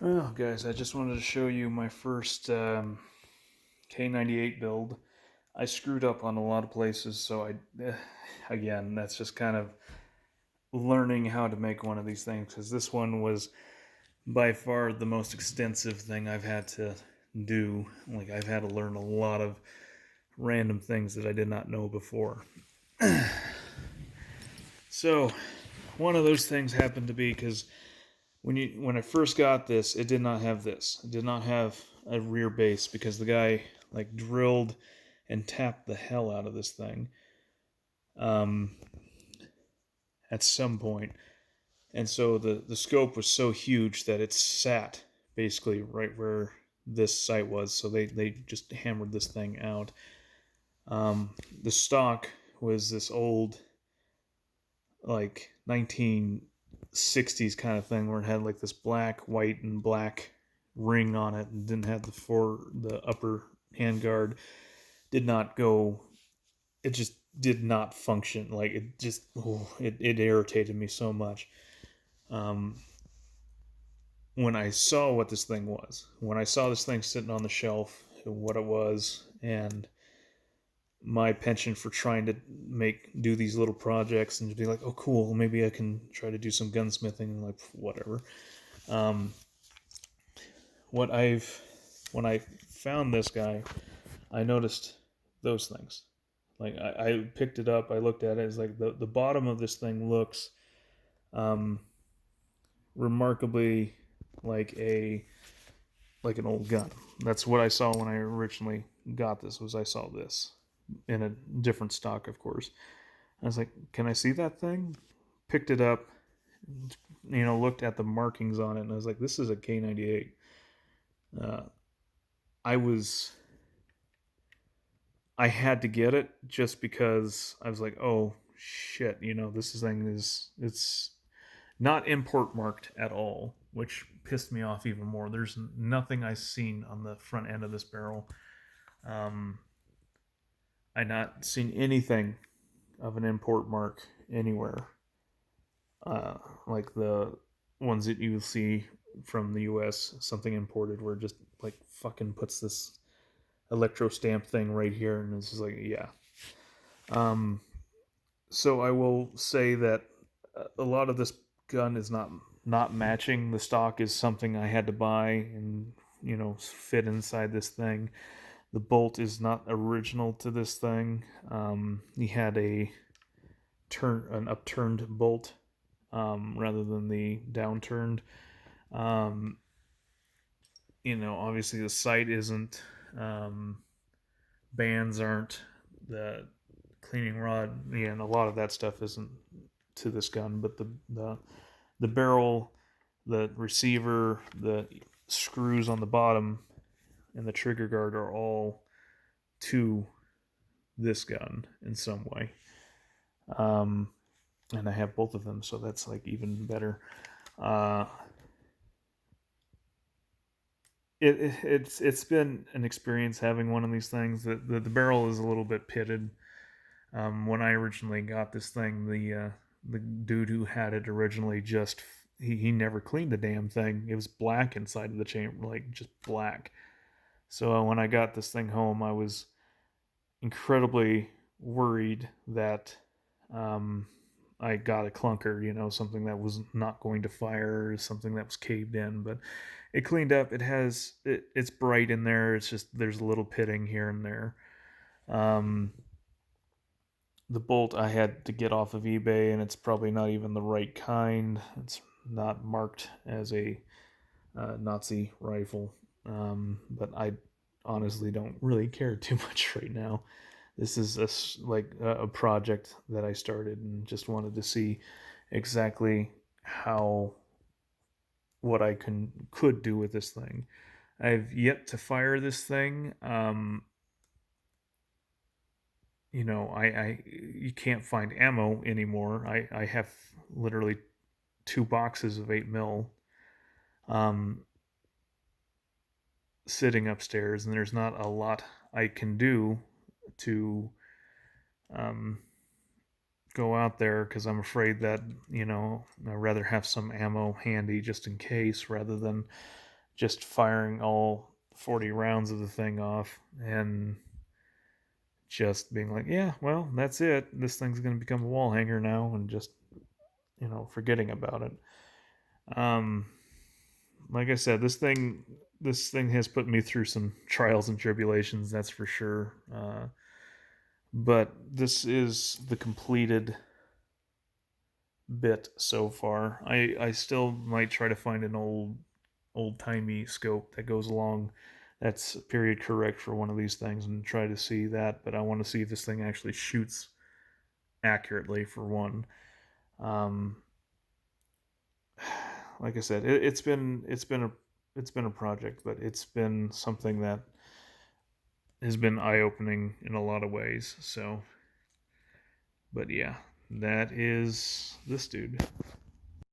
Well, guys, I just wanted to show you my first k98 build. I screwed up on a lot of places, so again, that's just kind of learning how to make one of these things, because this one was by far the most extensive thing I've had to do. Like, I've had to learn a lot of random things that I did not know before. So, one of those things happened to be because when I first got this, it did not have this. It did not have a rear base because the guy like drilled and tapped the hell out of this thing um, at some point, and so the scope was so huge that it sat basically right where this site was. So they just hammered this thing out. The stock was this old like 1960s kind of thing where it had like this black, white, and black ring on it and didn't have the upper handguard. Did not go. It just did not function. Like it just it irritated me so much. Um, when I saw what this thing was, when I saw this thing sitting on the shelf, what it was, and my penchant for trying to do these little projects and be like, oh cool, maybe I can try to do some gunsmithing and like whatever. Um, what I've when I found this guy, I noticed those things. Like I picked it up, I looked at it. It's like the bottom of this thing looks um, remarkably like an old gun. That's what I saw when I originally got this. Was I saw this in a different stock, of course. I was like, can I see that thing? Picked it up, looked at the markings on it, and I was like, this is a K98. Uh, I was, I had to get it just because I was like, oh shit, this thing it's not import marked at all, which pissed me off even more. There's nothing I've seen on the front end of this barrel. Um, I not seen anything of an import mark anywhere. Like the ones that you see from the U.S., something imported, where it just like fucking puts this electro stamp thing right here, and it's just like, yeah. Um, so I will say that a lot of this gun is not matching. The stock is something I had to buy and fit inside this thing. The bolt is not original to this thing. He had an upturned bolt rather than the downturned. Um, Obviously the sight isn't. Bands aren't. The cleaning rod, yeah, and a lot of that stuff isn't to this gun. But the barrel, the receiver, the screws on the bottom, and the trigger guard are all to this gun in some way. And I have both of them, so that's like even better. Uh, it's been an experience having one of these things. The barrel is a little bit pitted. When I originally got this thing, the dude who had it originally just he never cleaned the damn thing. It was black inside of the chamber, like just black. So when I got this thing home, I was incredibly worried that um, I got a clunker, something that was not going to fire, something that was caved in. But it cleaned up. It's bright in there. It's just there's a little pitting here and there. Um, the bolt I had to get off of eBay, and it's probably not even the right kind. It's not marked as a Nazi rifle, but I honestly don't really care too much right now. This is a project that I started and just wanted to see exactly how what I could do with this thing. I've yet to fire this thing. I you can't find ammo anymore. I have literally 2 boxes of 8 mil um, sitting upstairs, and there's not a lot I can do to um, go out there because I'm afraid that I'd rather have some ammo handy just in case rather than just firing all 40 rounds of the thing off and just being like, yeah, well, that's it. This thing's going to become a wall hanger now, and just, forgetting about it. Um, like I said, this thing has put me through some trials and tribulations, that's for sure. But this is the completed bit so far. I still might try to find an old timey scope that goes along, that's period correct for one of these things, and try to see that. But I want to see if this thing actually shoots accurately, for one. Um, like I said, it's been a project, but it's been something that has been eye opening in a lot of ways. So, but yeah, that is this dude.